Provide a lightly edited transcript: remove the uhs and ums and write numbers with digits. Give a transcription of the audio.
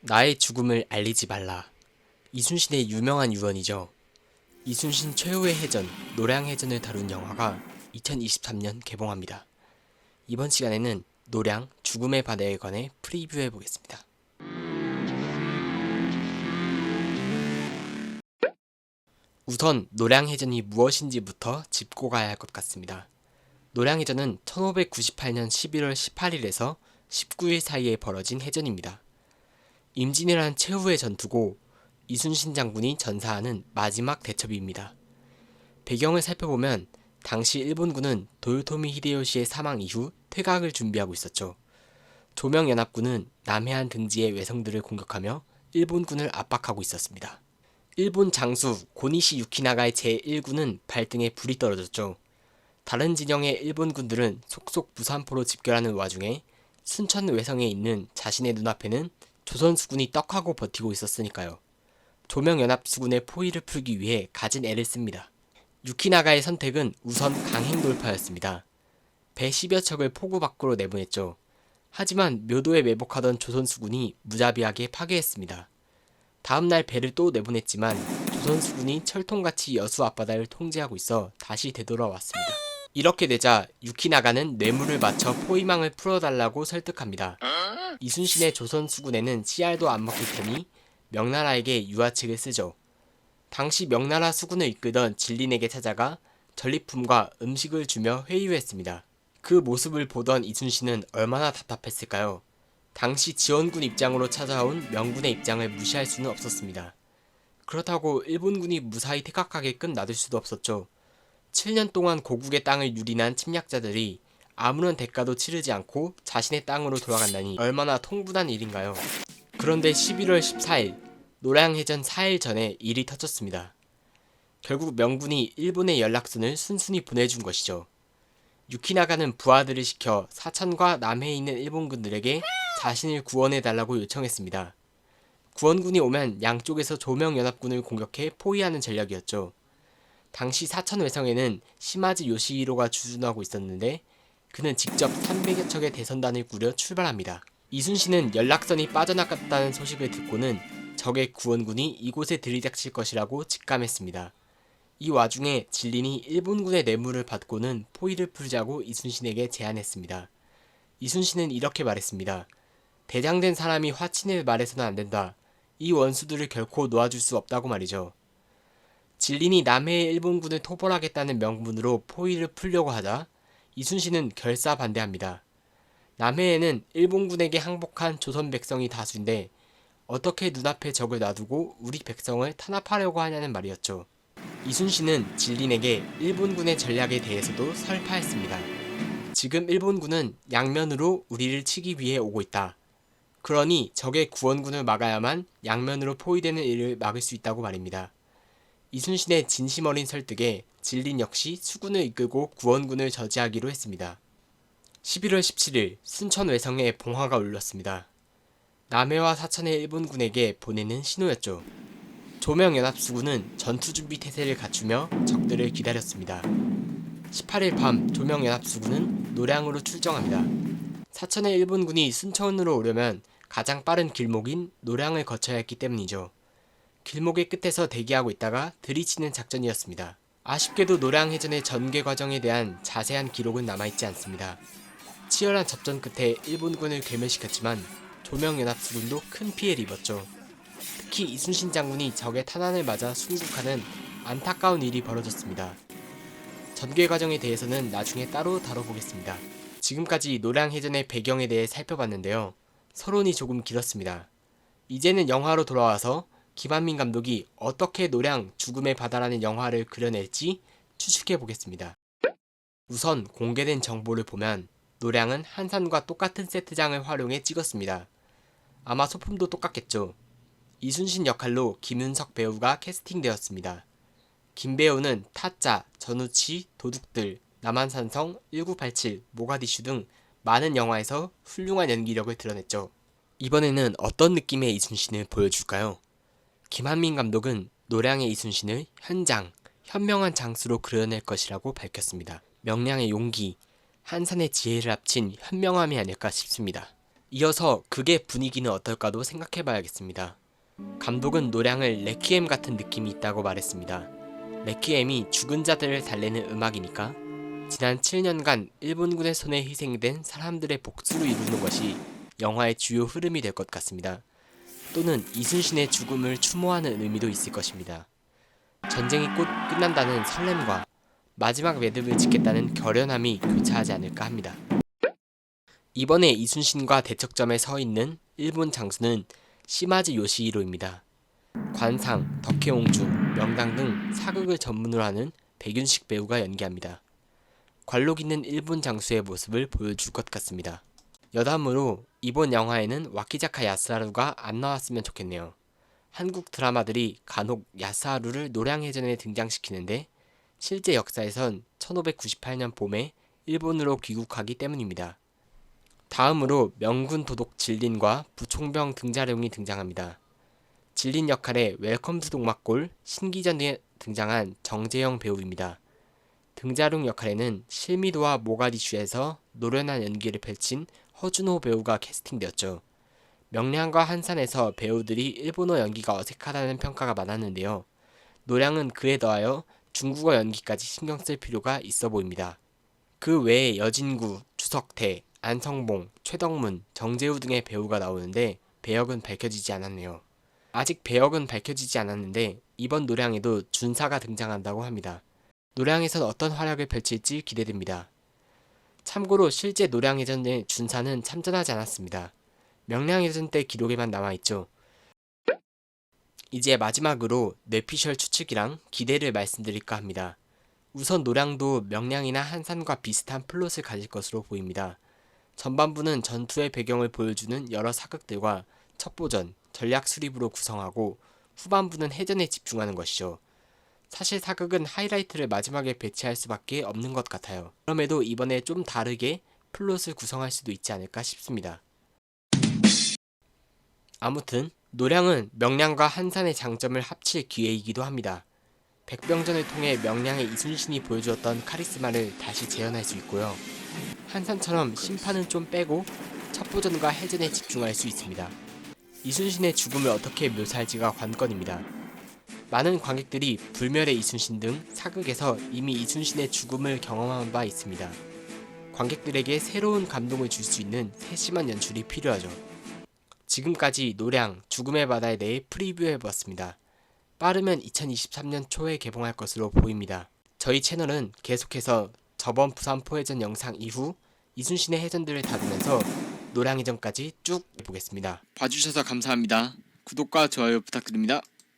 나의 죽음을 알리지 말라. 이순신의 유명한 유언이죠. 이순신 최후의 해전, 노량해전을 다룬 영화가 2023년 개봉합니다. 이번 시간에는 노량, 죽음의 바다에 관해 프리뷰해 보겠습니다. 우선 노량해전이 무엇인지부터 짚고 가야 할 것 같습니다. 노량해전은 1598년 11월 18일에서 19일 사이에 벌어진 해전입니다. 임진왜란 최후의 전투고 이순신 장군이 전사하는 마지막 대첩입니다. 배경을 살펴보면 당시 일본군은 도요토미 히데요시의 사망 이후 퇴각을 준비하고 있었죠. 조명연합군은 남해안 등지의 외성들을 공격하며 일본군을 압박하고 있었습니다. 일본 장수 고니시 유키나가의 제1군은 발등에 불이 떨어졌죠. 다른 진영의 일본군들은 속속 무산포로 집결하는 와중에 순천 외성에 있는 자신의 눈앞에는 조선수군이 떡하고 버티고 있었으니까요. 조명연합수군의 포위를 풀기 위해 가진 애를 씁니다. 유키나가의 선택은 우선 강행 돌파였습니다. 배 10여 척을 포구 밖으로 내보냈죠. 하지만 묘도에 매복하던 조선수군이 무자비하게 파괴했습니다. 다음날 배를 또 내보냈지만 조선수군이 철통같이 여수 앞바다를 통제하고 있어 다시 되돌아왔습니다. 이렇게 되자 유키나가는 뇌물을 맞춰 포위망을 풀어달라고 설득합니다. 이순신의 조선수군에는 씨알도 안 먹힐 테니 명나라에게 유화책을 쓰죠. 당시 명나라 수군을 이끌던 진린에게 찾아가 전리품과 음식을 주며 회유했습니다. 그 모습을 보던 이순신은 얼마나 답답했을까요? 당시 지원군 입장으로 찾아온 명군의 입장을 무시할 수는 없었습니다. 그렇다고 일본군이 무사히 퇴각하게끔 놔둘 수도 없었죠. 7년 동안 고국의 땅을 유린한 침략자들이 아무런 대가도 치르지 않고 자신의 땅으로 돌아간다니 얼마나 통분한 일인가요? 그런데 11월 14일 노량해전 4일 전에 일이 터졌습니다. 결국 명군이 일본의 연락선을 순순히 보내준 것이죠. 유키나가는 부하들을 시켜 사천과 남해에 있는 일본군들에게 자신을 구원해달라고 요청했습니다. 구원군이 오면 양쪽에서 조명연합군을 공격해 포위하는 전략이었죠. 당시 사천 외성에는 시마즈 요시히로가 주둔하고 있었는데 그는 직접 300여 척의 대선단을 꾸려 출발합니다. 이순신은 연락선이 빠져나갔다는 소식을 듣고는 적의 구원군이 이곳에 들이닥칠 것이라고 직감했습니다. 이 와중에 진린이 일본군의 뇌물을 받고는 포위를 풀자고 이순신에게 제안했습니다. 이순신은 이렇게 말했습니다. 대장된 사람이 화친을 말해서는 안 된다. 이 원수들을 결코 놓아줄 수 없다고 말이죠. 진린이 남해의 일본군을 토벌하겠다는 명분으로 포위를 풀려고 하자 이순신은 결사 반대합니다. 남해에는 일본군에게 항복한 조선 백성이 다수인데 어떻게 눈앞에 적을 놔두고 우리 백성을 탄압하려고 하냐는 말이었죠. 이순신은 진린에게 일본군의 전략에 대해서도 설파했습니다. 지금 일본군은 양면으로 우리를 치기 위해 오고 있다. 그러니 적의 구원군을 막아야만 양면으로 포위되는 일을 막을 수 있다고 말입니다. 이순신의 진심 어린 설득에 진린 역시 수군을 이끌고 구원군을 저지하기로 했습니다. 11월 17일 순천 외성에 봉화가 울렸습니다. 남해와 사천의 일본군에게 보내는 신호였죠. 조명연합수군은 전투준비 태세를 갖추며 적들을 기다렸습니다. 18일 밤 조명연합수군은 노량으로 출정합니다. 사천의 일본군이 순천으로 오려면 가장 빠른 길목인 노량을 거쳐야 했기 때문이죠. 길목의 끝에서 대기하고 있다가 들이치는 작전이었습니다. 아쉽게도 노량해전의 전개 과정에 대한 자세한 기록은 남아있지 않습니다. 치열한 접전 끝에 일본군을 괴멸시켰지만 조명연합수군도 큰 피해를 입었죠. 특히 이순신 장군이 적의 탄환을 맞아 순국하는 안타까운 일이 벌어졌습니다. 전개 과정에 대해서는 나중에 따로 다뤄보겠습니다. 지금까지 노량해전의 배경에 대해 살펴봤는데요. 서론이 조금 길었습니다. 이제는 영화로 돌아와서 김한민 감독이 어떻게 노량, 죽음의 바다라는 영화를 그려낼지 추측해보겠습니다. 우선 공개된 정보를 보면 노량은 한산과 똑같은 세트장을 활용해 찍었습니다. 아마 소품도 똑같겠죠. 이순신 역할로 김윤석 배우가 캐스팅되었습니다. 김 배우는 타짜, 전우치, 도둑들, 남한산성, 1987, 모가디슈 등 많은 영화에서 훌륭한 연기력을 드러냈죠. 이번에는 어떤 느낌의 이순신을 보여줄까요? 김한민 감독은 노량의 이순신을 현장, 현명한 장수로 그려낼 것이라고 밝혔습니다. 명량의 용기, 한산의 지혜를 합친 현명함이 아닐까 싶습니다. 이어서 극의 분위기는 어떨까도 생각해봐야겠습니다. 감독은 노량을 레퀴엠 같은 느낌이 있다고 말했습니다. 레퀴엠이 죽은 자들을 달래는 음악이니까 지난 7년간 일본군의 손에 희생된 사람들의 복수를 이루는 것이 영화의 주요 흐름이 될 것 같습니다. 또는 이순신의 죽음을 추모하는 의미도 있을 것입니다. 전쟁이 곧 끝난다는 설렘과 마지막 매듭을 짓겠다는 결연함이 교차하지 않을까 합니다. 이번에 이순신과 대척점에 서 있는 일본 장수는 시마즈 요시히로입니다. 관상, 덕혜옹주, 명당 등 사극을 전문으로 하는 백윤식 배우가 연기합니다. 관록 있는 일본 장수의 모습을 보여줄 것 같습니다. 여담으로 이번 영화에는 와키자카 야스하루가 안 나왔으면 좋겠네요. 한국 드라마들이 간혹 야스하루를 노량해전에 등장시키는데 실제 역사에선 1598년 봄에 일본으로 귀국하기 때문입니다. 다음으로 명군 도독 진린과 부총병 등자룡이 등장합니다. 진린 역할에 웰컴 투 동막골, 신기전에 등장한 정재영 배우입니다. 등자룡 역할에는 실미도와 모가디슈에서 노련한 연기를 펼친 허준호 배우가 캐스팅되었죠. 명량과 한산에서 배우들이 일본어 연기가 어색하다는 평가가 많았는데요. 노량은 그에 더하여 중국어 연기까지 신경 쓸 필요가 있어 보입니다. 그 외에 여진구, 추석태, 안성봉, 최덕문, 정재우 등의 배우가 나오는데 배역은 밝혀지지 않았네요. 아직 배역은 밝혀지지 않았는데 이번 노량에도 준사가 등장한다고 합니다. 노량에선 어떤 활약을 펼칠지 기대됩니다. 참고로 실제 노량해전의 준사는 참전하지 않았습니다. 명량해전 때 기록에만 남아있죠. 이제 마지막으로 뇌피셜 추측이랑 기대를 말씀드릴까 합니다. 우선 노량도 명량이나 한산과 비슷한 플롯을 가질 것으로 보입니다. 전반부는 전투의 배경을 보여주는 여러 사극들과 첩보전, 전략 수립으로 구성하고 후반부는 해전에 집중하는 것이죠. 사실 사극은 하이라이트를 마지막에 배치할 수밖에 없는 것 같아요. 그럼에도 이번에 좀 다르게 플롯을 구성할 수도 있지 않을까 싶습니다. 아무튼 노량은 명량과 한산의 장점을 합칠 기회이기도 합니다. 백병전을 통해 명량의 이순신이 보여주었던 카리스마를 다시 재현할 수 있고요. 한산처럼 심판은 좀 빼고 첩보전과 해전에 집중할 수 있습니다. 이순신의 죽음을 어떻게 묘사할지가 관건입니다. 많은 관객들이 불멸의 이순신 등 사극에서 이미 이순신의 죽음을 경험한 바 있습니다. 관객들에게 새로운 감동을 줄 수 있는 세심한 연출이 필요하죠. 지금까지 노량, 죽음의 바다에 대해 프리뷰해보았습니다. 빠르면 2023년 초에 개봉할 것으로 보입니다. 저희 채널은 계속해서 저번 부산 포해전 영상 이후 이순신의 해전들을 다루면서 노량해전까지 쭉 해보겠습니다. 봐주셔서 감사합니다. 구독과 좋아요 부탁드립니다.